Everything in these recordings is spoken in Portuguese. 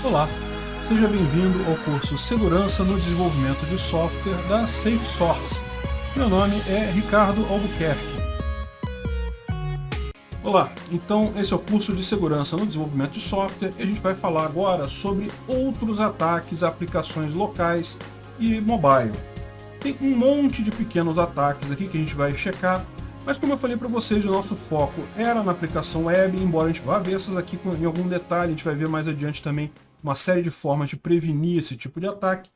Olá, seja bem-vindo ao curso Segurança no Desenvolvimento de Software da SafeSource. Meu nome é Ricardo Albuquerque. Olá, então esse é o curso de Segurança no Desenvolvimento de Software e a gente vai falar agora sobre outros ataques a aplicações locais e mobile. Tem um monte de pequenos ataques aqui que a gente vai checar, mas como eu falei para vocês, o nosso foco era na aplicação web, embora a gente vá ver essas aqui em algum detalhe, a gente vai ver mais adiante também uma série de formas de prevenir esse tipo de ataque.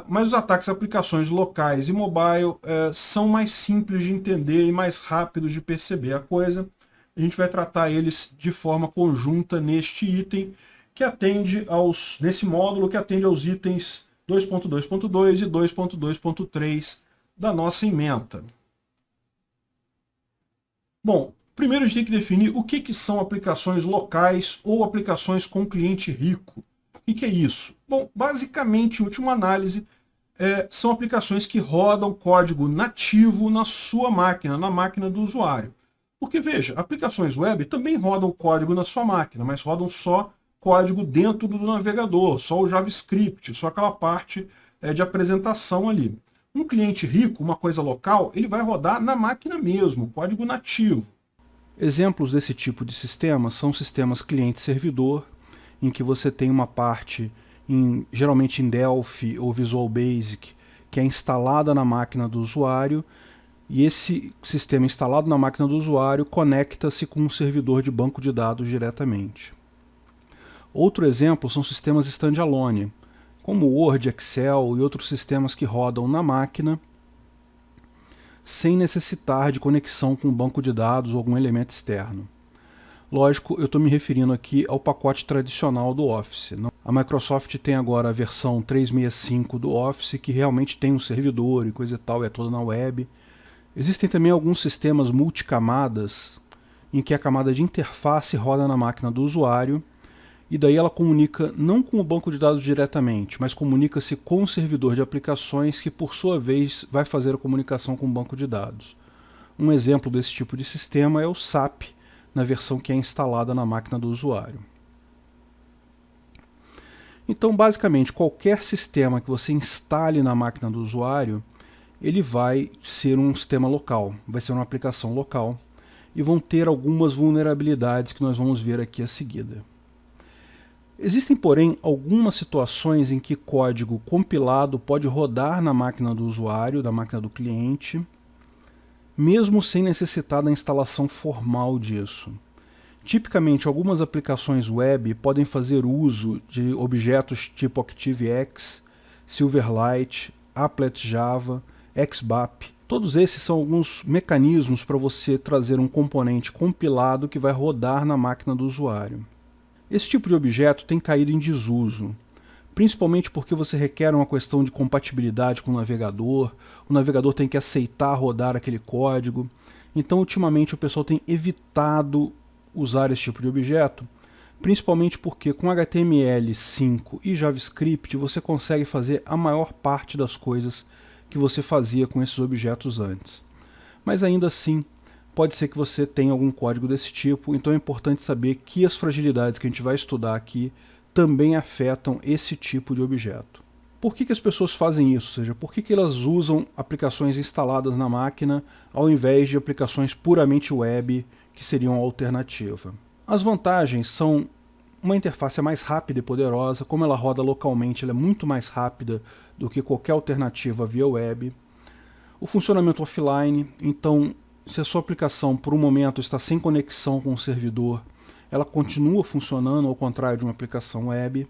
Mas os ataques a aplicações locais e mobile são mais simples de entender e mais rápidos de perceber a coisa. A gente vai tratar eles de forma conjunta neste item, que atende nesse módulo que atende aos itens 2.2.2 e 2.2.3 da nossa ementa. Bom, primeiro a gente tem que definir o que são aplicações locais ou aplicações com cliente rico. O que é isso? Bom, basicamente, em última análise, são aplicações que rodam código nativo na sua máquina, na máquina do usuário. Porque, veja, aplicações web também rodam código na sua máquina, mas rodam só código dentro do navegador, só o JavaScript, só aquela parte de apresentação ali. Um cliente rico, uma coisa local, ele vai rodar na máquina mesmo, código nativo. Exemplos desse tipo de sistema são sistemas cliente-servidor, em que você tem uma parte, geralmente em Delphi ou Visual Basic, que é instalada na máquina do usuário, e esse sistema instalado na máquina do usuário conecta-se com um servidor de banco de dados diretamente. Outro exemplo são sistemas standalone, como Word, Excel e outros sistemas que rodam na máquina sem necessitar de conexão com um banco de dados ou algum elemento externo. Lógico, eu estou me referindo aqui ao pacote tradicional do Office. A Microsoft tem agora a versão 365 do Office, que realmente tem um servidor e coisa e tal, é toda na web. Existem também alguns sistemas multicamadas, em que a camada de interface roda na máquina do usuário, e daí ela comunica não com o banco de dados diretamente, mas comunica-se com o servidor de aplicações que, por sua vez, vai fazer a comunicação com o banco de dados. Um exemplo desse tipo de sistema é o SAP, na versão que é instalada na máquina do usuário. Então, basicamente, qualquer sistema que você instale na máquina do usuário, ele vai ser um sistema local, vai ser uma aplicação local, e vão ter algumas vulnerabilidades que nós vamos ver aqui a seguida. Existem, porém, algumas situações em que código compilado pode rodar na máquina do usuário, da máquina do cliente, mesmo sem necessitar da instalação formal disso. Tipicamente, algumas aplicações web podem fazer uso de objetos tipo ActiveX, Silverlight, Applet Java, XBAP. Todos esses são alguns mecanismos para você trazer um componente compilado que vai rodar na máquina do usuário. Esse tipo de objeto tem caído em desuso, principalmente porque você requer uma questão de compatibilidade com o navegador tem que aceitar rodar aquele código. Então, ultimamente, o pessoal tem evitado usar esse tipo de objeto, principalmente porque com HTML5 e JavaScript você consegue fazer a maior parte das coisas que você fazia com esses objetos antes. Mas ainda assim, pode ser que você tenha algum código desse tipo, então é importante saber que as fragilidades que a gente vai estudar aqui também afetam esse tipo de objeto. Por que as pessoas fazem isso? Ou seja, por que elas usam aplicações instaladas na máquina ao invés de aplicações puramente web, que seriam a alternativa? As vantagens são uma interface mais rápida e poderosa, como ela roda localmente, ela é muito mais rápida do que qualquer alternativa via web. O funcionamento offline, então, se a sua aplicação por um momento está sem conexão com o servidor, ela continua funcionando ao contrário de uma aplicação web.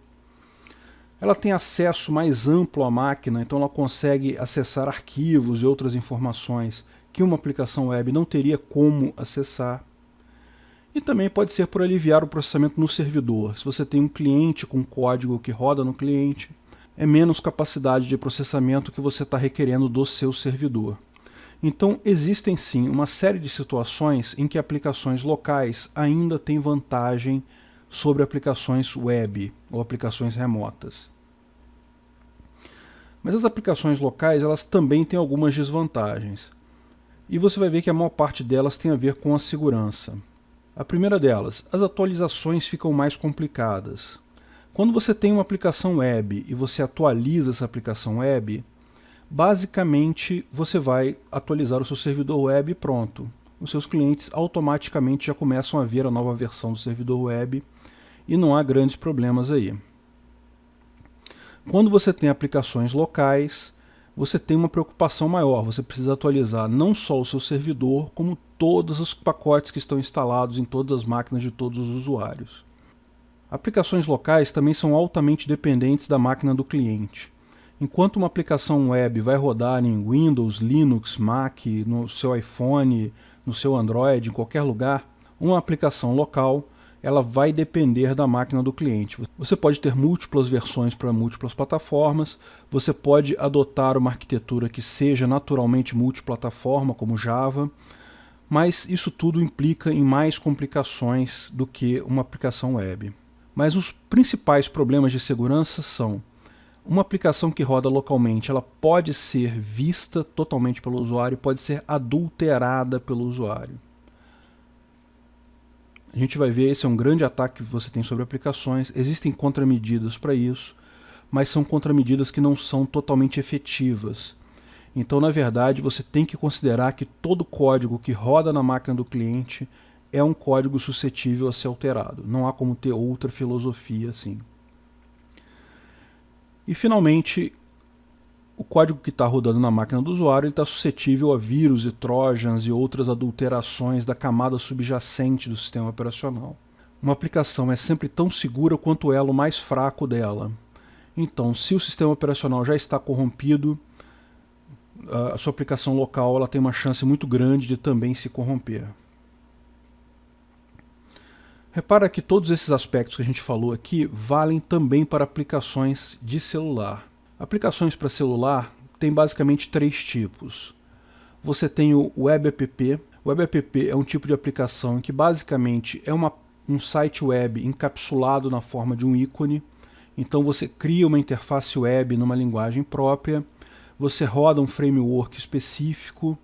Ela tem acesso mais amplo à máquina, então ela consegue acessar arquivos e outras informações que uma aplicação web não teria como acessar. E também pode ser por aliviar o processamento no servidor. Se você tem um cliente com código que roda no cliente, é menos capacidade de processamento que você está requerendo do seu servidor. Então, existem sim uma série de situações em que aplicações locais ainda têm vantagem sobre aplicações web ou aplicações remotas. Mas as aplicações locais elas também têm algumas desvantagens. E você vai ver que a maior parte delas tem a ver com a segurança. A primeira delas, as atualizações ficam mais complicadas. Quando você tem uma aplicação web e você atualiza essa aplicação web, basicamente você vai atualizar o seu servidor web e pronto. Os seus clientes automaticamente já começam a ver a nova versão do servidor web e não há grandes problemas aí. Quando você tem aplicações locais, você tem uma preocupação maior. Você precisa atualizar não só o seu servidor, como todos os pacotes que estão instalados em todas as máquinas de todos os usuários. Aplicações locais também são altamente dependentes da máquina do cliente. Enquanto uma aplicação web vai rodar em Windows, Linux, Mac, no seu iPhone, no seu Android, em qualquer lugar, uma aplicação local ela vai depender da máquina do cliente. Você pode ter múltiplas versões para múltiplas plataformas, você pode adotar uma arquitetura que seja naturalmente multiplataforma, como Java, mas isso tudo implica em mais complicações do que uma aplicação web. Mas os principais problemas de segurança são: uma aplicação que roda localmente, ela pode ser vista totalmente pelo usuário, pode ser adulterada pelo usuário. A gente vai ver, esse é um grande ataque que você tem sobre aplicações. Existem contramedidas para isso, mas são contramedidas que não são totalmente efetivas. Então, na verdade, você tem que considerar que todo código que roda na máquina do cliente é um código suscetível a ser alterado. Não há como ter outra filosofia assim. E, finalmente, o código que está rodando na máquina do usuário está suscetível a vírus e trojans e outras adulterações da camada subjacente do sistema operacional. Uma aplicação é sempre tão segura quanto o elo mais fraco dela. Então, se o sistema operacional já está corrompido, a sua aplicação local ela tem uma chance muito grande de também se corromper. Repara que todos esses aspectos que a gente falou aqui valem também para aplicações de celular. Aplicações para celular tem basicamente três tipos. Você tem o Web App. O Web App é um tipo de aplicação que basicamente é um site web encapsulado na forma de um ícone. Então você cria uma interface web numa linguagem própria, você roda um framework específico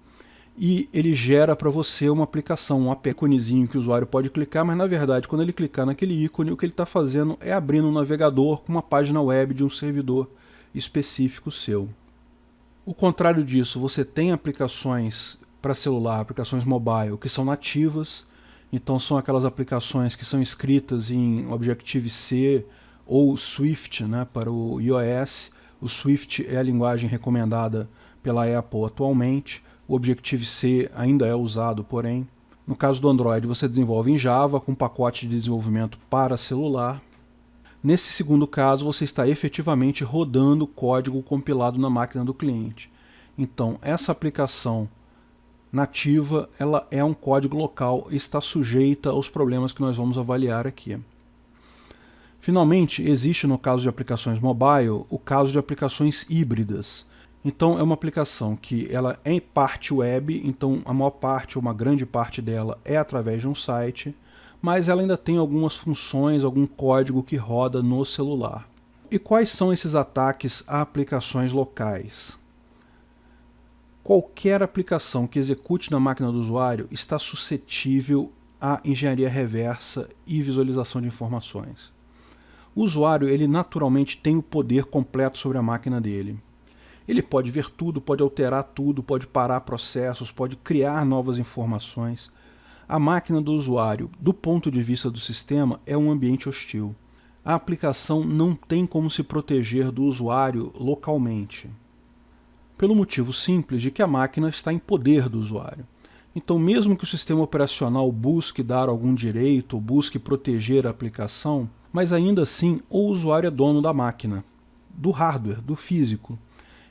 e ele gera para você uma aplicação, um íconezinho que o usuário pode clicar, mas na verdade quando ele clicar naquele ícone o que ele está fazendo é abrindo um navegador com uma página web de um servidor específico seu. O contrário disso, você tem aplicações para celular, aplicações mobile, que são nativas, então são aquelas aplicações que são escritas em Objective-C ou Swift, né, para o iOS. O Swift é a linguagem recomendada pela Apple atualmente, o Objective-C ainda é usado, porém. No caso do Android, você desenvolve em Java com pacote de desenvolvimento para celular. Nesse segundo caso, você está efetivamente rodando código compilado na máquina do cliente. Então, essa aplicação nativa ela é um código local e está sujeita aos problemas que nós vamos avaliar aqui. Finalmente, existe no caso de aplicações mobile o caso de aplicações híbridas. Então, é uma aplicação que ela é em parte web, então a maior parte ou uma grande parte dela é através de um site, mas ela ainda tem algumas funções, algum código que roda no celular. E quais são esses ataques a aplicações locais? Qualquer aplicação que execute na máquina do usuário está suscetível à engenharia reversa e visualização de informações. O usuário, ele naturalmente tem o poder completo sobre a máquina dele. Ele pode ver tudo, pode alterar tudo, pode parar processos, pode criar novas informações. A máquina do usuário, do ponto de vista do sistema, é um ambiente hostil. A aplicação não tem como se proteger do usuário localmente, pelo motivo simples de que a máquina está em poder do usuário. Então, mesmo que o sistema operacional busque dar algum direito ou busque proteger a aplicação, mas ainda assim o usuário é dono da máquina, do hardware, do físico.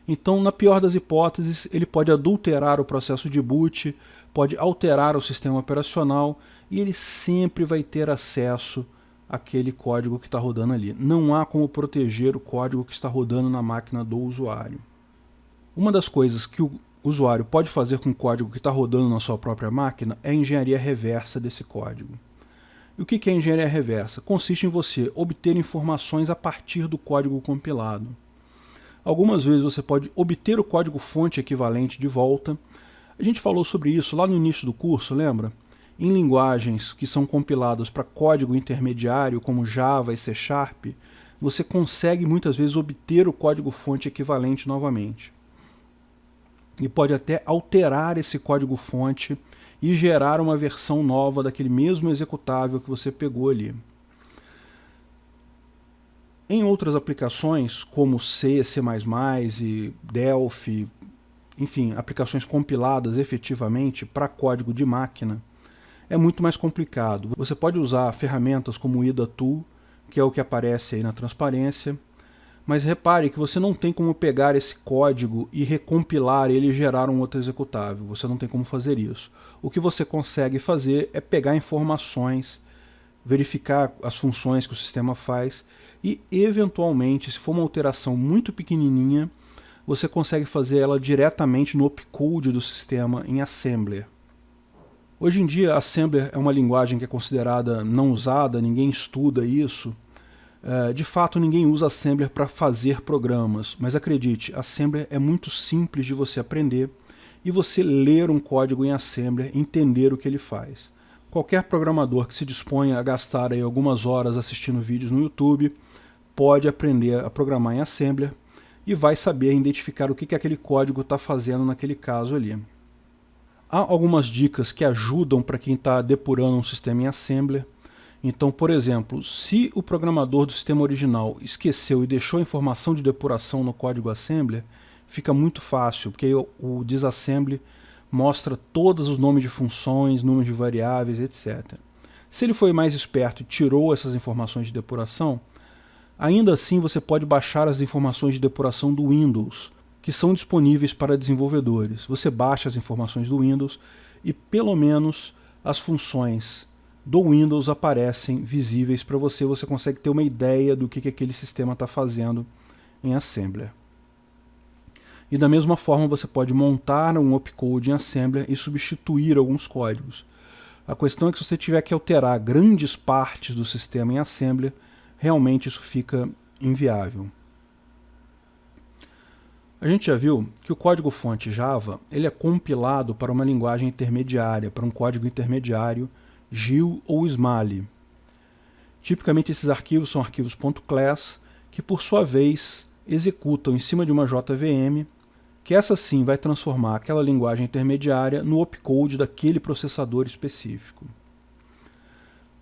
Então, na pior das hipóteses, ele pode adulterar o processo de boot, pode alterar o sistema operacional e ele sempre vai ter acesso àquele código que está rodando ali. Não há como proteger o código que está rodando na máquina do usuário. Uma das coisas que o usuário pode fazer com o código que está rodando na sua própria máquina é a engenharia reversa desse código. E o que é engenharia reversa? Consiste em você obter informações a partir do código compilado. Algumas vezes você pode obter o código-fonte equivalente de volta. A gente falou sobre isso lá no início do curso, lembra? Em linguagens que são compiladas para código intermediário, como Java e C#, você consegue muitas vezes obter o código-fonte equivalente novamente. E pode até alterar esse código-fonte e gerar uma versão nova daquele mesmo executável que você pegou ali. Em outras aplicações, como C, C++ e Delphi, enfim, aplicações compiladas efetivamente para código de máquina, é muito mais complicado. Você pode usar ferramentas como o IDA-Tool, que é o que aparece aí na transparência, mas repare que você não tem como pegar esse código e recompilar ele e gerar um outro executável. Você não tem como fazer isso. O que você consegue fazer é pegar informações, verificar as funções que o sistema faz e, eventualmente, se for uma alteração muito pequenininha, você consegue fazer ela diretamente no opcode do sistema em Assembler. Hoje em dia, Assembler é uma linguagem que é considerada não usada, ninguém estuda isso. De fato, ninguém usa Assembler para fazer programas, mas acredite, Assembler é muito simples de você aprender e você ler um código em Assembler e entender o que ele faz. Qualquer programador que se disponha a gastar aí algumas horas assistindo vídeos no YouTube pode aprender a programar em Assembler e vai saber identificar o que aquele código está fazendo naquele caso ali. Há algumas dicas que ajudam para quem está depurando um sistema em Assembler. Então, por exemplo, se o programador do sistema original esqueceu e deixou a informação de depuração no código Assembler, fica muito fácil, porque aí o disassembly mostra todos os nomes de funções, números de variáveis, etc. Se ele foi mais esperto e tirou essas informações de depuração, ainda assim você pode baixar as informações de depuração do Windows, que são disponíveis para desenvolvedores. Você baixa as informações do Windows e pelo menos as funções do Windows aparecem visíveis para você. Você consegue ter uma ideia do que aquele sistema está fazendo em Assembler. E da mesma forma você pode montar um opcode em Assembler e substituir alguns códigos. A questão é que se você tiver que alterar grandes partes do sistema em Assembler, realmente isso fica inviável. A gente já viu que o código-fonte Java ele é compilado para uma linguagem intermediária, para um código intermediário, GIL ou SMALI. Tipicamente esses arquivos são arquivos .class, que por sua vez executam em cima de uma JVM, que essa sim vai transformar aquela linguagem intermediária no opcode daquele processador específico.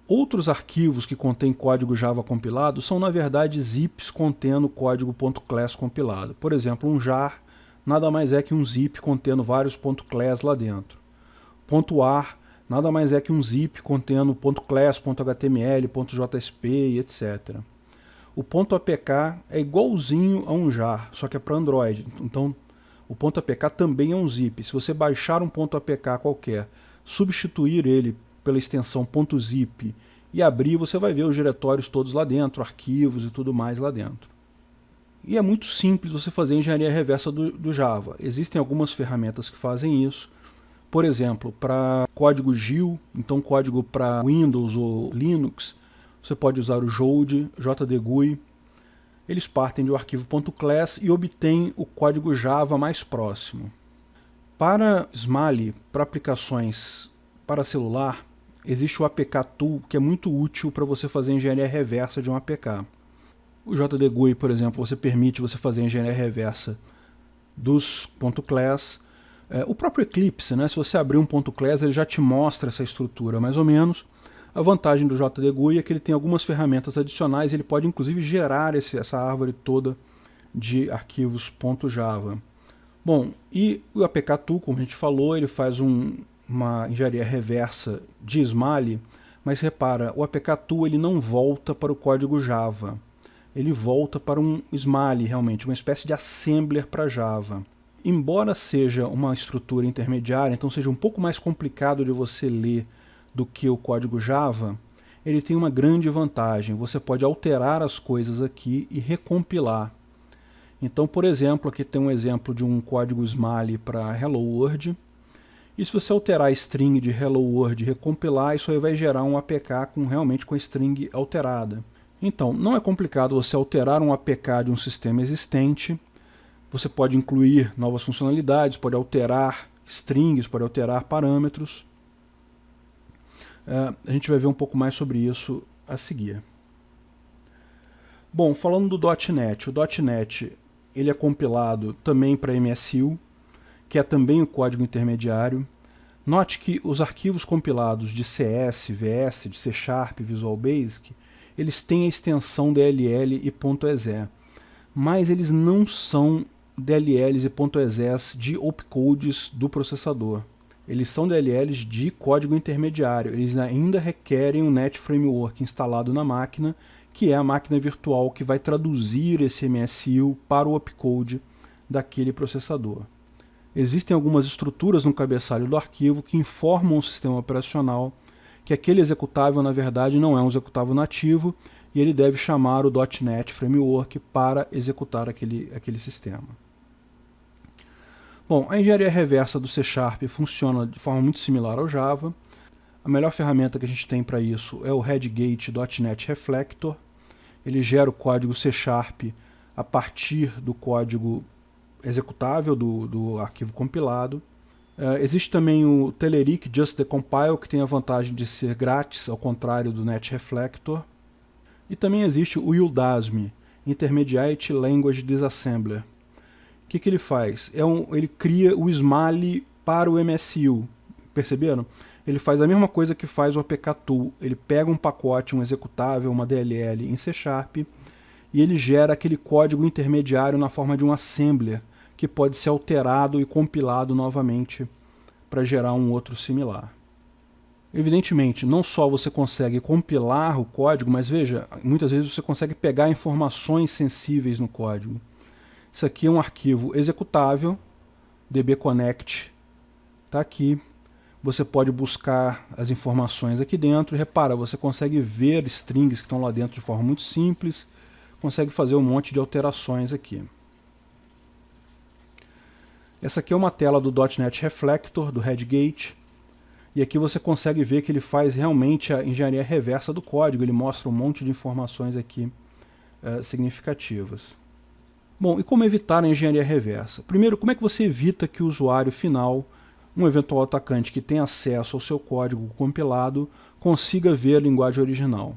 Outros arquivos que contêm código Java compilado são, na verdade, zips contendo código .class compilado. Por exemplo, um jar nada mais é que um zip contendo vários .class lá dentro. .ar nada mais é que um zip contendo .class, .html, .jsp e etc. O .apk é igualzinho a um jar, só que é para Android. Então, o .apk também é um zip. Se você baixar um .apk qualquer, substituir ele pela extensão .zip e abrir, você vai ver os diretórios todos lá dentro, arquivos e tudo mais lá dentro. E é muito simples você fazer engenharia reversa do Java. Existem algumas ferramentas que fazem isso. Por exemplo, para código GIL, então código para Windows ou Linux, você pode usar o JOD, JDGUI. Eles partem de um arquivo .class e obtêm o código Java mais próximo. Para SMALI, para aplicações para celular, existe o APK-Tool, que é muito útil para você fazer engenharia reversa de um APK. O JDGUI, por exemplo, permite você fazer engenharia reversa dos .class. O próprio Eclipse, né, se você abrir um .class, ele já te mostra essa estrutura, mais ou menos. A vantagem do JDGUI é que ele tem algumas ferramentas adicionais, ele pode inclusive gerar essa árvore toda de arquivos .java. Bom, e o APK-Tool, como a gente falou, ele faz uma engenharia reversa de SMALI, mas repara, o APK-Tool ele não volta para o código Java. Ele volta para um SMALI, realmente, uma espécie de assembler para Java. Embora seja uma estrutura intermediária, então seja um pouco mais complicado de você ler do que o código Java, ele tem uma grande vantagem. Você pode alterar as coisas aqui e recompilar. Então, por exemplo, aqui tem um exemplo de um código SMALI para Hello World. E se você alterar a string de Hello World e recompilar, isso aí vai gerar um APK realmente com a string alterada. Então, não é complicado você alterar um APK de um sistema existente. Você pode incluir novas funcionalidades, pode alterar strings, pode alterar parâmetros. A gente vai ver um pouco mais sobre isso a seguir. Bom, falando do .NET, o .NET ele é compilado também para MSU, que é também o código intermediário. Note que os arquivos compilados de CS, VS, de C#, Visual Basic, eles têm a extensão DLL e .exe, mas eles não são DLLs e .exes de opcodes do processador. Eles são DLLs de código intermediário, eles ainda requerem o Net Framework instalado na máquina, que é a máquina virtual que vai traduzir esse MSU para o opcode daquele processador. Existem algumas estruturas no cabeçalho do arquivo que informam o sistema operacional que aquele executável, na verdade, não é um executável nativo e ele deve chamar o .NET Framework para executar aquele sistema. Bom, a engenharia reversa do C# funciona de forma muito similar ao Java. A melhor ferramenta que a gente tem para isso é o Redgate.NET Reflector. Ele gera o código C# a partir do código executável do arquivo compilado. Existe também o Telerik Just the Compile, que tem a vantagem de ser grátis, ao contrário do Net Reflector. E também existe o ULDASM, Intermediate Language Disassembler. O que ele faz? Ele cria o SMALI para o MSU. Perceberam? Ele faz a mesma coisa que faz o APK-Tool. Ele pega um pacote, um executável, uma DLL em C# e ele gera aquele código intermediário na forma de um assembler, que pode ser alterado e compilado novamente para gerar um outro similar. Evidentemente, não só você consegue compilar o código, mas veja, muitas vezes você consegue pegar informações sensíveis no código. Isso aqui é um arquivo executável, dbconnect, está aqui. Você pode buscar as informações aqui dentro. Repara, você consegue ver strings que estão lá dentro de forma muito simples, consegue fazer um monte de alterações aqui. Essa aqui é uma tela do .NET Reflector, do Redgate, e aqui você consegue ver que ele faz realmente a engenharia reversa do código, ele mostra um monte de informações aqui significativas. Bom, e como evitar a engenharia reversa? Primeiro, como é que você evita que o usuário final, um eventual atacante que tem acesso ao seu código compilado, consiga ver a linguagem original?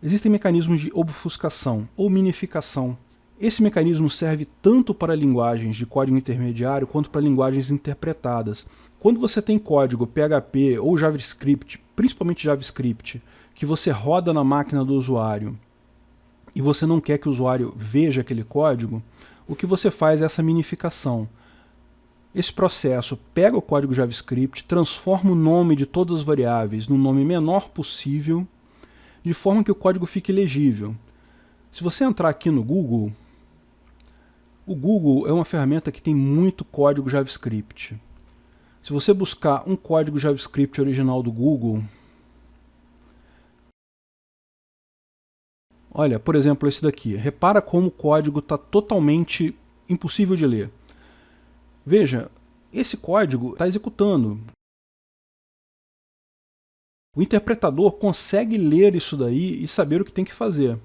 Existem mecanismos de obfuscação ou minificação. Esse mecanismo serve tanto para linguagens de código intermediário quanto para linguagens interpretadas. Quando você tem código PHP ou JavaScript, principalmente JavaScript, que você roda na máquina do usuário e você não quer que o usuário veja aquele código, o que você faz é essa minificação. Esse processo pega o código JavaScript, transforma o nome de todas as variáveis no nome menor possível, de forma que o código fique legível. Se você entrar aqui no Google, o Google é uma ferramenta que tem muito código JavaScript. Se você buscar um código JavaScript original do Google, olha, por exemplo, esse daqui. Repara como o código está totalmente impossível de ler. Veja, esse código está executando. O interpretador consegue ler isso daí e saber o que tem que fazer.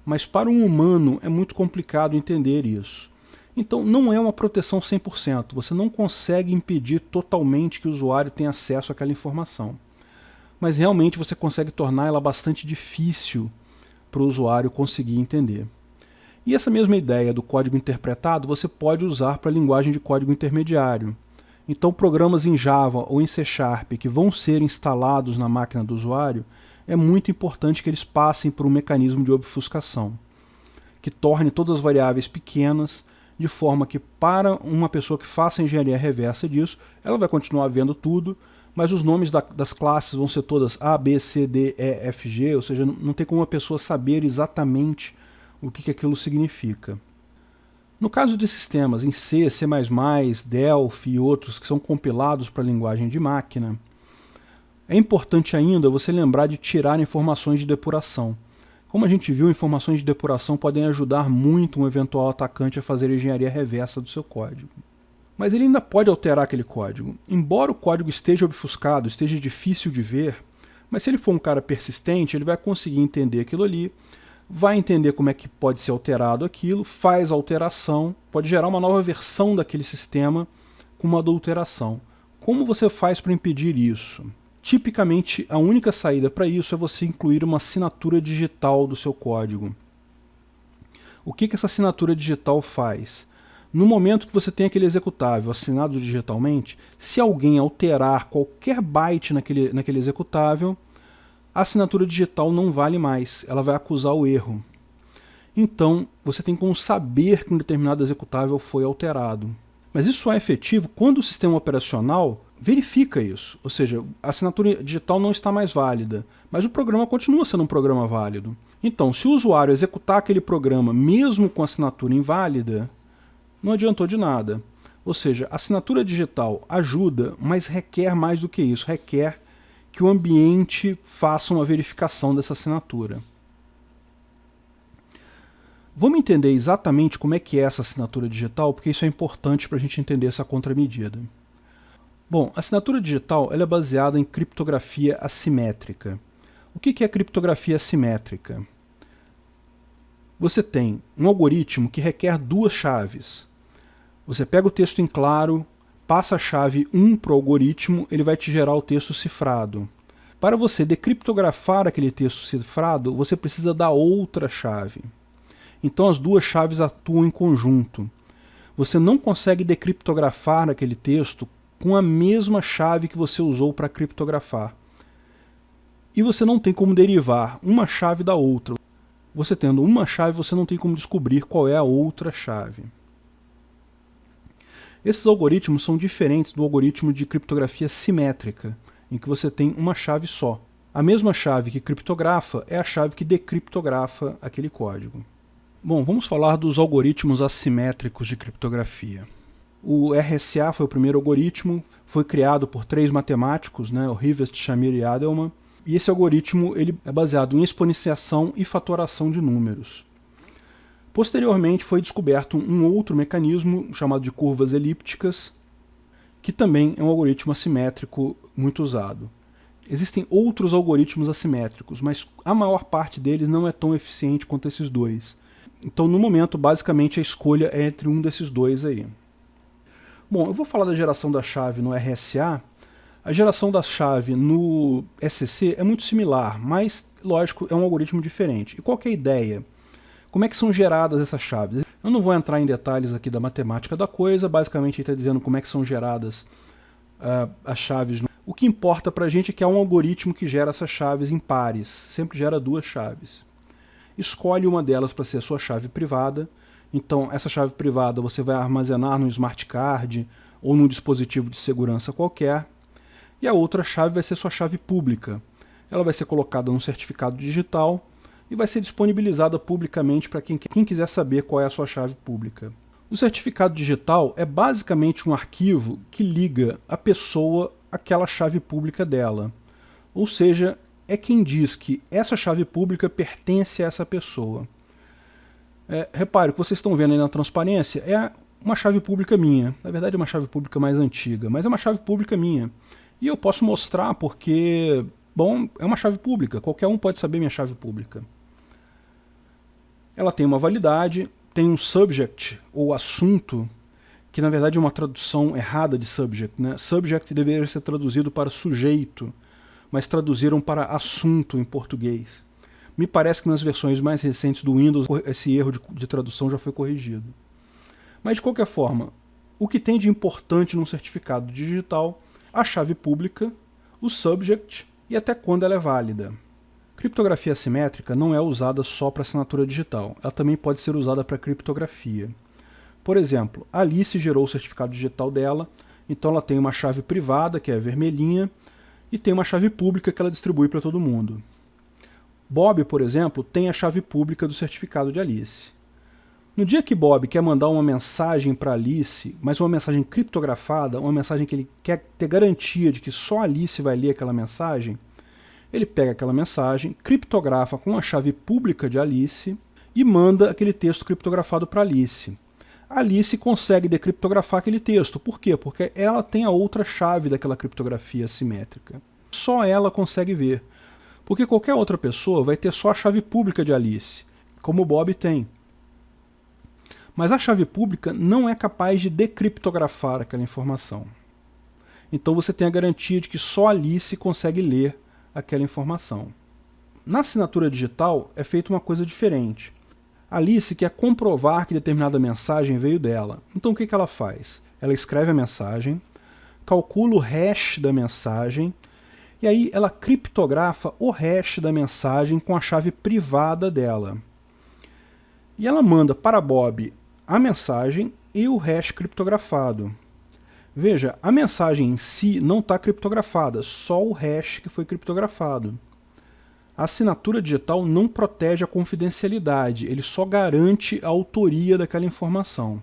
Mas para um humano é muito complicado entender isso. Então não é uma proteção 100%, você não consegue impedir totalmente que o usuário tenha acesso àquela informação. Mas realmente você consegue tornar ela bastante difícil para o usuário conseguir entender. E essa mesma ideia do código interpretado você pode usar para a linguagem de código intermediário. Então programas em Java ou em C# que vão ser instalados na máquina do usuário, é muito importante que eles passem por um mecanismo de obfuscação, que torne todas as variáveis pequenas, de forma que para uma pessoa que faça a engenharia reversa disso, ela vai continuar vendo tudo, mas os nomes das classes vão ser todas A, B, C, D, E, F, G, ou seja, não tem como uma pessoa saber exatamente o que aquilo significa. No caso de sistemas em C, C++, Delphi e outros que são compilados para a linguagem de máquina, é importante ainda você lembrar de tirar informações de depuração. Como a gente viu, informações de depuração podem ajudar muito um eventual atacante a fazer a engenharia reversa do seu código. Mas ele ainda pode alterar aquele código. Embora o código esteja obfuscado, esteja difícil de ver, mas se ele for um cara persistente, ele vai conseguir entender aquilo ali, vai entender como é que pode ser alterado aquilo, faz a alteração, pode gerar uma nova versão daquele sistema com uma adulteração. Como você faz para impedir isso? Tipicamente, a única saída para isso é você incluir uma assinatura digital do seu código. O que essa assinatura digital faz? No momento que você tem aquele executável assinado digitalmente, se alguém alterar qualquer byte naquele executável, a assinatura digital não vale mais, ela vai acusar o erro. Então, você tem como saber que um determinado executável foi alterado. Mas isso só é efetivo quando o sistema operacional verifica isso. Ou seja, a assinatura digital não está mais válida, mas o programa continua sendo um programa válido. Então, se o usuário executar aquele programa mesmo com assinatura inválida, não adiantou de nada. Ou seja, a assinatura digital ajuda, mas requer mais do que isso. Requer que o ambiente faça uma verificação dessa assinatura. Vamos entender exatamente como é que é essa assinatura digital, porque isso é importante para a gente entender essa contramedida. Bom, a assinatura digital ela é baseada em criptografia assimétrica. O que é criptografia assimétrica? Você tem um algoritmo que requer duas chaves. Você pega o texto em claro, passa a chave 1 para o algoritmo, ele vai te gerar o texto cifrado. Para você decriptografar aquele texto cifrado, você precisa da outra chave. Então as duas chaves atuam em conjunto. Você não consegue decriptografar aquele texto com a mesma chave que você usou para criptografar. E você não tem como derivar uma chave da outra. Você tendo uma chave, você não tem como descobrir qual é a outra chave. Esses algoritmos são diferentes do algoritmo de criptografia simétrica, em que você tem uma chave só. A mesma chave que criptografa é a chave que decriptografa aquele código. Bom, vamos falar dos algoritmos assimétricos de criptografia. O RSA foi o primeiro algoritmo, foi criado por 3 matemáticos, o Rivest, Shamir e Adelman, e esse algoritmo ele é baseado em exponenciação e fatoração de números. Posteriormente foi descoberto um outro mecanismo chamado de curvas elípticas, que também é um algoritmo assimétrico muito usado. Existem outros algoritmos assimétricos, mas a maior parte deles não é tão eficiente quanto esses dois. Então, no momento, basicamente, a escolha é entre um desses dois aí. Bom, eu vou falar da geração da chave no RSA. A geração da chave no SCC é muito similar, mas, lógico, é um algoritmo diferente. E qual que é a ideia? Como é que são geradas essas chaves? Eu não vou entrar em detalhes aqui da matemática da coisa, basicamente ele está dizendo como é que são geradas as chaves. O que importa para a gente é que é um algoritmo que gera essas chaves em pares, sempre gera 2 chaves. Escolhe uma delas para ser a sua chave privada. Então, essa chave privada você vai armazenar no smart card ou num dispositivo de segurança qualquer. E a outra chave vai ser sua chave pública. Ela vai ser colocada num certificado digital e vai ser disponibilizada publicamente para quem quiser saber qual é a sua chave pública. O certificado digital é basicamente um arquivo que liga a pessoa àquela chave pública dela. Ou seja, é quem diz que essa chave pública pertence a essa pessoa. Repare, o que vocês estão vendo aí na transparência é uma chave pública minha. Na verdade é uma chave pública mais antiga, mas é uma chave pública minha. E eu posso mostrar porque, bom, é uma chave pública, qualquer um pode saber minha chave pública. Ela tem uma validade, tem um subject, ou assunto, que na verdade é uma tradução errada de subject. Subject deveria ser traduzido para sujeito, mas traduziram para assunto em português. Me parece que nas versões mais recentes do Windows esse erro de tradução já foi corrigido. Mas de qualquer forma, o que tem de importante num certificado digital, a chave pública, o subject e até quando ela é válida. Criptografia assimétrica não é usada só para assinatura digital, ela também pode ser usada para criptografia. Por exemplo, a Alice gerou o certificado digital dela, então ela tem uma chave privada, que é vermelhinha, e tem uma chave pública que ela distribui para todo mundo. Bob, por exemplo, tem a chave pública do certificado de Alice. No dia que Bob quer mandar uma mensagem para Alice, mas uma mensagem criptografada, uma mensagem que ele quer ter garantia de que só Alice vai ler aquela mensagem, ele pega aquela mensagem, criptografa com a chave pública de Alice e manda aquele texto criptografado para Alice. Alice consegue decriptografar aquele texto. Por quê? Porque ela tem a outra chave daquela criptografia assimétrica. Só ela consegue ver. Porque qualquer outra pessoa vai ter só a chave pública de Alice, como o Bob tem. Mas a chave pública não é capaz de decriptografar aquela informação. Então você tem a garantia de que só Alice consegue ler aquela informação. Na assinatura digital é feita uma coisa diferente. Alice quer comprovar que determinada mensagem veio dela. Então o que ela faz? Ela escreve a mensagem, calcula o hash da mensagem, e aí ela criptografa o hash da mensagem com a chave privada dela. E ela manda para Bob a mensagem e o hash criptografado. Veja, a mensagem em si não está criptografada, só o hash que foi criptografado. A assinatura digital não protege a confidencialidade, ele só garante a autoria daquela informação.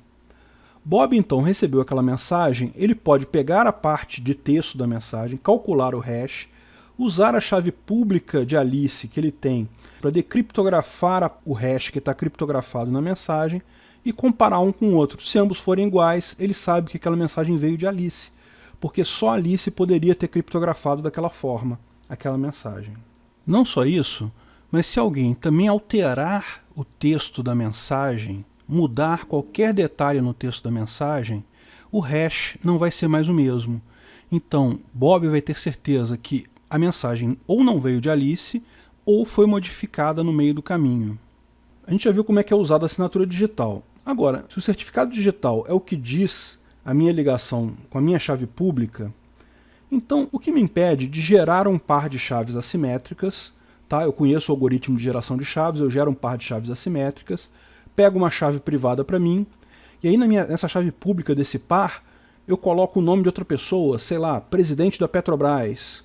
Bob então recebeu aquela mensagem, ele pode pegar a parte de texto da mensagem, calcular o hash, usar a chave pública de Alice que ele tem para decriptografar o hash que está criptografado na mensagem e comparar um com o outro. Se ambos forem iguais, ele sabe que aquela mensagem veio de Alice, porque só Alice poderia ter criptografado daquela forma aquela mensagem. Não só isso, mas se alguém também alterar o texto da mensagem, mudar qualquer detalhe no texto da mensagem, o hash não vai ser mais o mesmo. Então, Bob vai ter certeza que a mensagem ou não veio de Alice, ou foi modificada no meio do caminho. A gente já viu como é que é usada a assinatura digital. Agora, se o certificado digital é o que diz a minha ligação com a minha chave pública, então o que me impede de gerar um par de chaves assimétricas, tá? Eu conheço o algoritmo de geração de chaves, eu gero um par de chaves assimétricas, pego uma chave privada para mim, e aí nessa chave pública desse par, eu coloco o nome de outra pessoa, sei lá, presidente da Petrobras,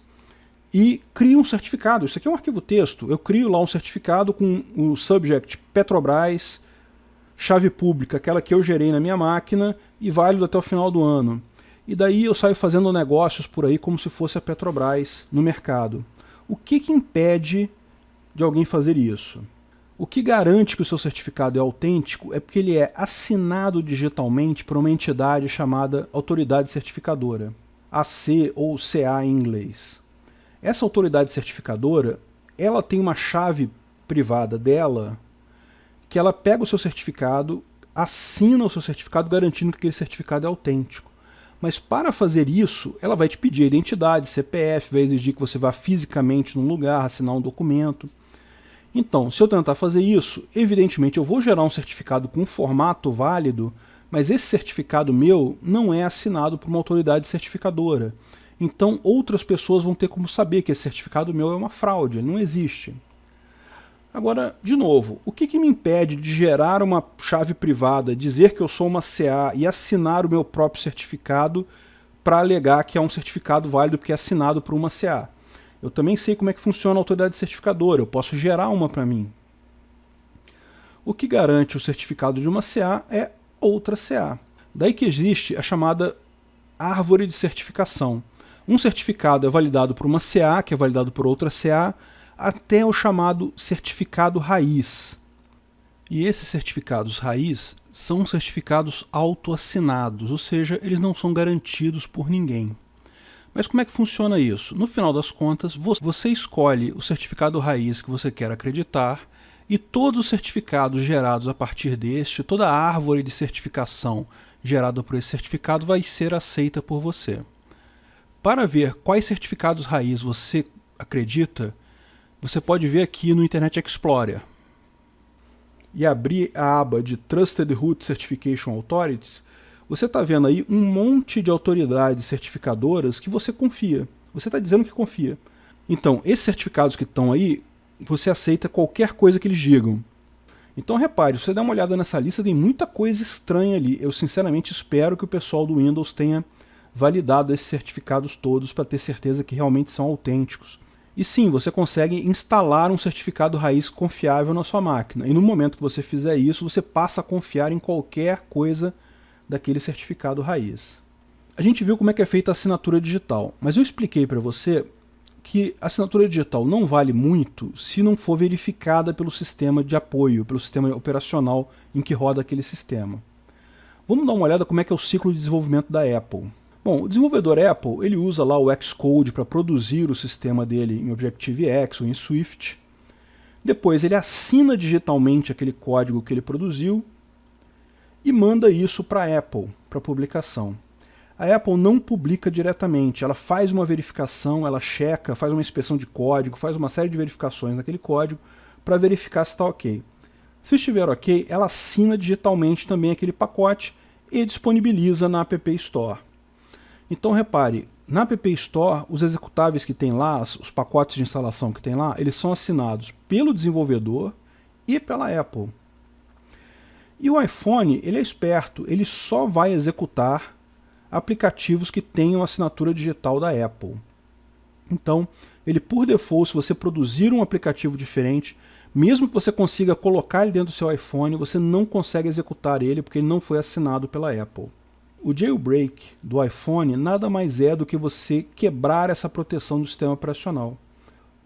e crio um certificado. Isso aqui é um arquivo texto. Eu crio lá um certificado com o subject Petrobras, chave pública, aquela que eu gerei na minha máquina, e válido até o final do ano. E daí eu saio fazendo negócios por aí como se fosse a Petrobras no mercado. O que impede de alguém fazer isso? O que garante que o seu certificado é autêntico é porque ele é assinado digitalmente por uma entidade chamada Autoridade Certificadora, AC ou CA em inglês. Essa autoridade certificadora, ela tem uma chave privada dela, que ela pega o seu certificado, assina o seu certificado garantindo que aquele certificado é autêntico. Mas para fazer isso, ela vai te pedir a identidade, CPF, vai exigir que você vá fisicamente num lugar, assinar um documento. Então, se eu tentar fazer isso, evidentemente eu vou gerar um certificado com um formato válido, mas esse certificado meu não é assinado por uma autoridade certificadora. Então outras pessoas vão ter como saber que esse certificado meu é uma fraude, ele não existe. Agora, de novo, o que me impede de gerar uma chave privada, dizer que eu sou uma CA e assinar o meu próprio certificado para alegar que é um certificado válido porque é assinado por uma CA? Eu também sei como é que funciona a autoridade certificadora, eu posso gerar uma para mim. O que garante o certificado de uma CA é outra CA. Daí que existe a chamada árvore de certificação. Um certificado é validado por uma CA, que é validado por outra CA, até o chamado certificado raiz. E esses certificados raiz são certificados autoassinados, ou seja, eles não são garantidos por ninguém. Mas como é que funciona isso? No final das contas, você escolhe o certificado raiz que você quer acreditar e todos os certificados gerados a partir deste, toda a árvore de certificação gerada por esse certificado vai ser aceita por você. Para ver quais certificados raiz você acredita, você pode ver aqui no Internet Explorer e abrir a aba de Trusted Root Certification Authorities. Você está vendo aí um monte de autoridades certificadoras que você confia. Você está dizendo que confia. Então, esses certificados que estão aí, você aceita qualquer coisa que eles digam. Então repare, se você der uma olhada nessa lista, tem muita coisa estranha ali. Eu sinceramente espero que o pessoal do Windows tenha validado esses certificados todos para ter certeza que realmente são autênticos. E sim, você consegue instalar um certificado raiz confiável na sua máquina. E no momento que você fizer isso, você passa a confiar em qualquer coisa daquele certificado raiz. A gente viu como é que é feita a assinatura digital, mas eu expliquei para você que a assinatura digital não vale muito se não for verificada pelo sistema de apoio, pelo sistema operacional em que roda aquele sistema. Vamos dar uma olhada como é que é o ciclo de desenvolvimento da Apple. Bom, o desenvolvedor Apple, ele usa lá o Xcode para produzir o sistema dele em Objective-X ou em Swift. Depois ele assina digitalmente aquele código que ele produziu e manda isso para a Apple, para publicação. A Apple não publica diretamente, ela faz uma verificação, ela checa, faz uma inspeção de código, faz uma série de verificações naquele código para verificar se está ok. Se estiver ok, ela assina digitalmente também aquele pacote e disponibiliza na App Store. Então repare, na App Store, os executáveis que tem lá, os pacotes de instalação que tem lá, eles são assinados pelo desenvolvedor e pela Apple. E o iPhone, ele é esperto, ele só vai executar aplicativos que tenham assinatura digital da Apple. Então, ele por default, se você produzir um aplicativo diferente, mesmo que você consiga colocar ele dentro do seu iPhone, você não consegue executar ele porque ele não foi assinado pela Apple. O jailbreak do iPhone nada mais é do que você quebrar essa proteção do sistema operacional.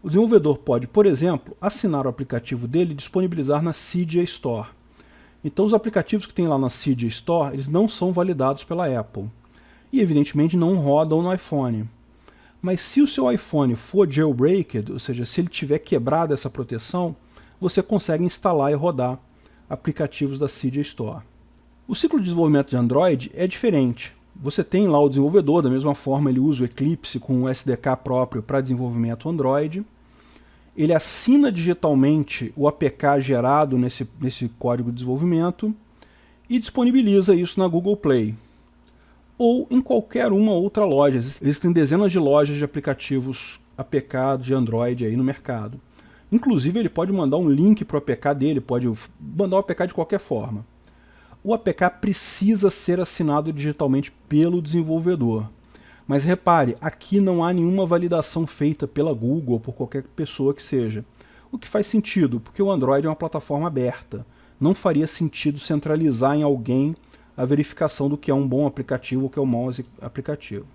O desenvolvedor pode, por exemplo, assinar o aplicativo dele e disponibilizar na Cydia Store. Então os aplicativos que tem lá na Cydia Store, eles não são validados pela Apple. E evidentemente não rodam no iPhone. Mas se o seu iPhone for jailbreaked, ou seja, se ele tiver quebrado essa proteção, você consegue instalar e rodar aplicativos da Cydia Store. O ciclo de desenvolvimento de Android é diferente. Você tem lá o desenvolvedor, da mesma forma ele usa o Eclipse com um SDK próprio para desenvolvimento Android. Ele assina digitalmente o APK gerado nesse código de desenvolvimento e disponibiliza isso na Google Play ou em qualquer uma outra loja. Existem dezenas de lojas de aplicativos APK de Android aí no mercado. Inclusive ele pode mandar um link para o APK dele, pode mandar o APK de qualquer forma. O APK precisa ser assinado digitalmente pelo desenvolvedor. Mas repare, aqui não há nenhuma validação feita pela Google ou por qualquer pessoa que seja. O que faz sentido, porque o Android é uma plataforma aberta. Não faria sentido centralizar em alguém a verificação do que é um bom aplicativo ou que é um mau aplicativo.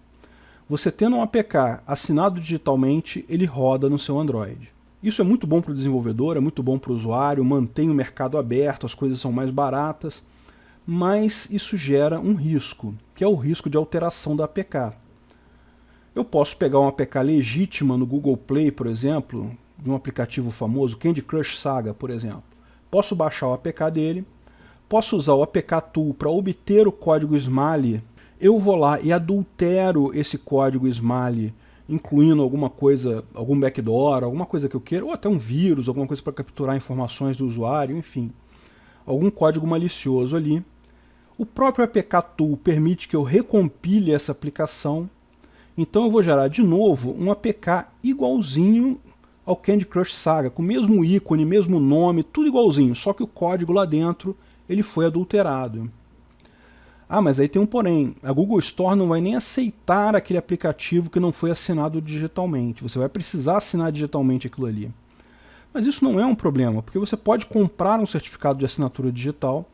Você tendo um APK assinado digitalmente, ele roda no seu Android. Isso é muito bom para o desenvolvedor, é muito bom para o usuário, mantém o mercado aberto, as coisas são mais baratas, mas isso gera um risco, que é o risco de alteração da APK. Eu posso pegar uma APK legítima no Google Play, por exemplo, de um aplicativo famoso, Candy Crush Saga, por exemplo. Posso baixar o APK dele, posso usar o APK Tool para obter o código Smalley. Eu vou lá e adultero esse código Smalley, incluindo alguma coisa, algum backdoor, alguma coisa que eu queira, ou até um vírus, alguma coisa para capturar informações do usuário, enfim. Algum código malicioso ali. O próprio APK Tool permite que eu recompile essa aplicação. Então eu vou gerar de novo um APK igualzinho ao Candy Crush Saga, com o mesmo ícone, mesmo nome, tudo igualzinho, só que o código lá dentro ele foi adulterado. Ah, mas aí tem um porém, a Google Store não vai nem aceitar aquele aplicativo que não foi assinado digitalmente, você vai precisar assinar digitalmente aquilo ali. Mas isso não é um problema, porque você pode comprar um certificado de assinatura digital,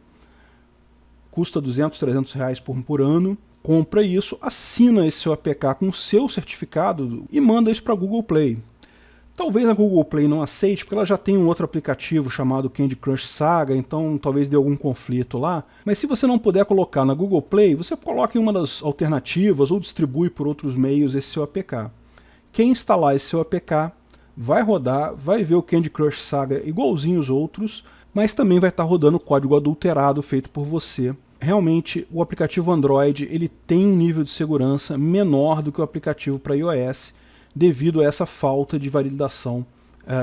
custa 200, 300 reais por ano, compra isso, assina esse seu APK com o seu certificado e manda isso para a Google Play. Talvez a Google Play não aceite, porque ela já tem um outro aplicativo chamado Candy Crush Saga, então talvez dê algum conflito lá. Mas se você não puder colocar na Google Play, você coloca em uma das alternativas ou distribui por outros meios esse seu APK. Quem instalar esse seu APK vai rodar, vai ver o Candy Crush Saga igualzinho os outros, mas também vai estar rodando o código adulterado feito por você. Realmente, o aplicativo Android ele tem um nível de segurança menor do que o aplicativo para iOS, devido a essa falta de validação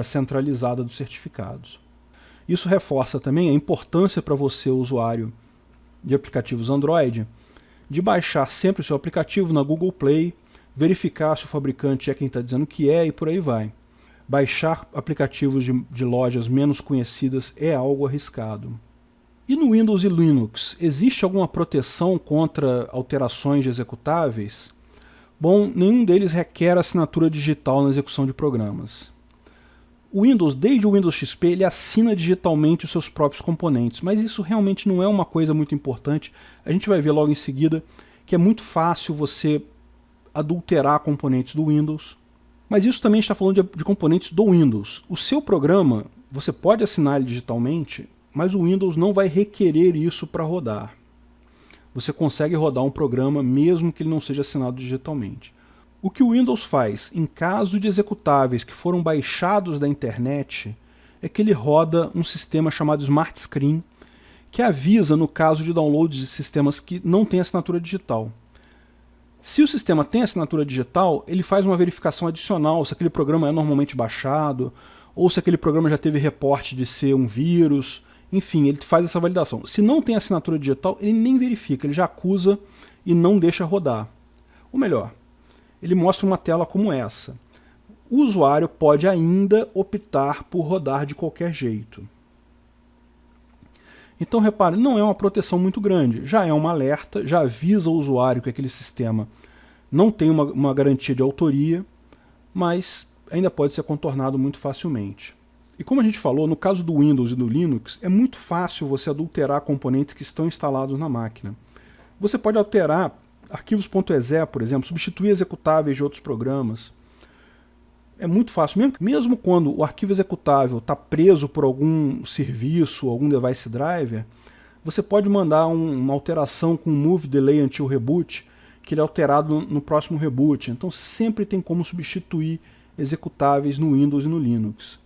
centralizada dos certificados. Isso reforça também a importância para você, usuário de aplicativos Android, de baixar sempre o seu aplicativo na Google Play, verificar se o fabricante é quem está dizendo que é e por aí vai. Baixar aplicativos de lojas menos conhecidas é algo arriscado. E no Windows e Linux, existe alguma proteção contra alterações de executáveis? Bom, nenhum deles requer assinatura digital na execução de programas. O Windows, desde o Windows XP, ele assina digitalmente os seus próprios componentes, mas isso realmente não é uma coisa muito importante. A gente vai ver logo em seguida que é muito fácil você adulterar componentes do Windows, mas isso também está falando de componentes do Windows. O seu programa, você pode assinar ele digitalmente, mas o Windows não vai requerer isso para rodar. Você consegue rodar um programa mesmo que ele não seja assinado digitalmente. O que o Windows faz em caso de executáveis que foram baixados da internet é que ele roda um sistema chamado Smart Screen, que avisa no caso de downloads de sistemas que não têm assinatura digital. Se o sistema tem assinatura digital, ele faz uma verificação adicional se aquele programa é normalmente baixado, ou se aquele programa já teve reporte de ser um vírus, Enfim, ele faz essa validação. Se não tem assinatura digital, ele nem verifica, ele já acusa e não deixa rodar. Ou melhor, ele mostra uma tela como essa. O usuário pode ainda optar por rodar de qualquer jeito. Então, repare, não é uma proteção muito grande. Já é um alerta, já avisa o usuário que aquele sistema não tem uma garantia de autoria, mas ainda pode ser contornado muito facilmente. E como a gente falou, no caso do Windows e do Linux, é muito fácil você adulterar componentes que estão instalados na máquina. Você pode alterar arquivos.exe, por exemplo, substituir executáveis de outros programas. É muito fácil, mesmo quando o arquivo executável está preso por algum serviço, algum device driver, você pode mandar uma alteração com move delay until reboot, que ele é alterado no próximo reboot. Então sempre tem como substituir executáveis no Windows e no Linux.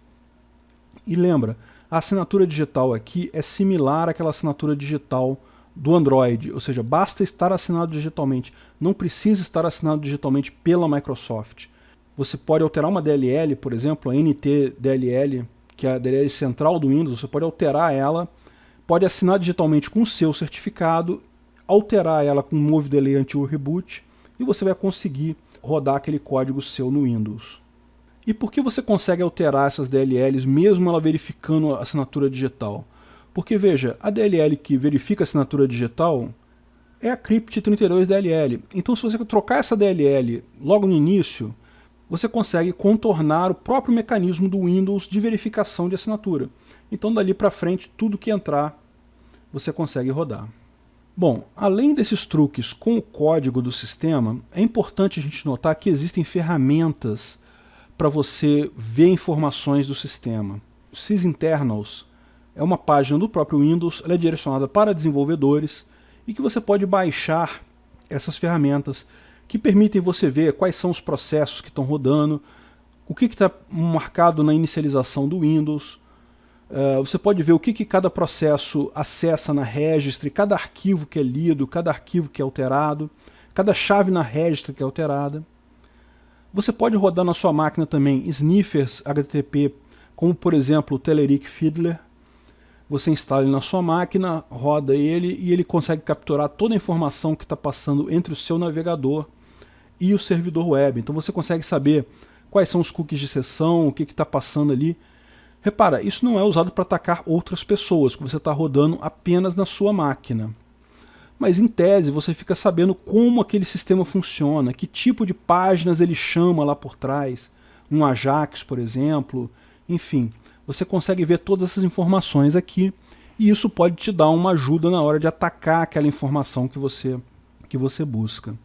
E lembra, a assinatura digital aqui é similar àquela assinatura digital do Android, ou seja, basta estar assinado digitalmente, não precisa estar assinado digitalmente pela Microsoft. Você pode alterar uma DLL, por exemplo, a NTDLL, que é a DLL central do Windows, você pode alterar ela, pode assinar digitalmente com o seu certificado, alterar ela com Move Delay Until Reboot, e você vai conseguir rodar aquele código seu no Windows. E por que você consegue alterar essas DLLs mesmo ela verificando a assinatura digital? Porque veja, a DLL que verifica a assinatura digital é a Crypt32DLL. Então se você trocar essa DLL logo no início, você consegue contornar o próprio mecanismo do Windows de verificação de assinatura. Então dali para frente, tudo que entrar, você consegue rodar. Bom, além desses truques com o código do sistema, é importante a gente notar que existem ferramentas para você ver informações do sistema. O sysinternals é uma página do próprio Windows, ela é direcionada para desenvolvedores e que você pode baixar essas ferramentas que permitem você ver quais são os processos que estão rodando, o que está marcado na inicialização do Windows. Você pode ver o que cada processo acessa na registry, cada arquivo que é lido, cada arquivo que é alterado, cada chave na registry que é alterada. Você pode rodar na sua máquina também sniffers HTTP, como por exemplo o Telerik Fiddler. Você instala ele na sua máquina, roda ele e ele consegue capturar toda a informação que está passando entre o seu navegador e o servidor web. Então você consegue saber quais são os cookies de sessão, o que está passando ali. Repara, isso não é usado para atacar outras pessoas, porque você está rodando apenas na sua máquina. Mas em tese você fica sabendo como aquele sistema funciona, que tipo de páginas ele chama lá por trás, um Ajax, por exemplo, enfim. Você consegue ver todas essas informações aqui e isso pode te dar uma ajuda na hora de atacar aquela informação que você busca.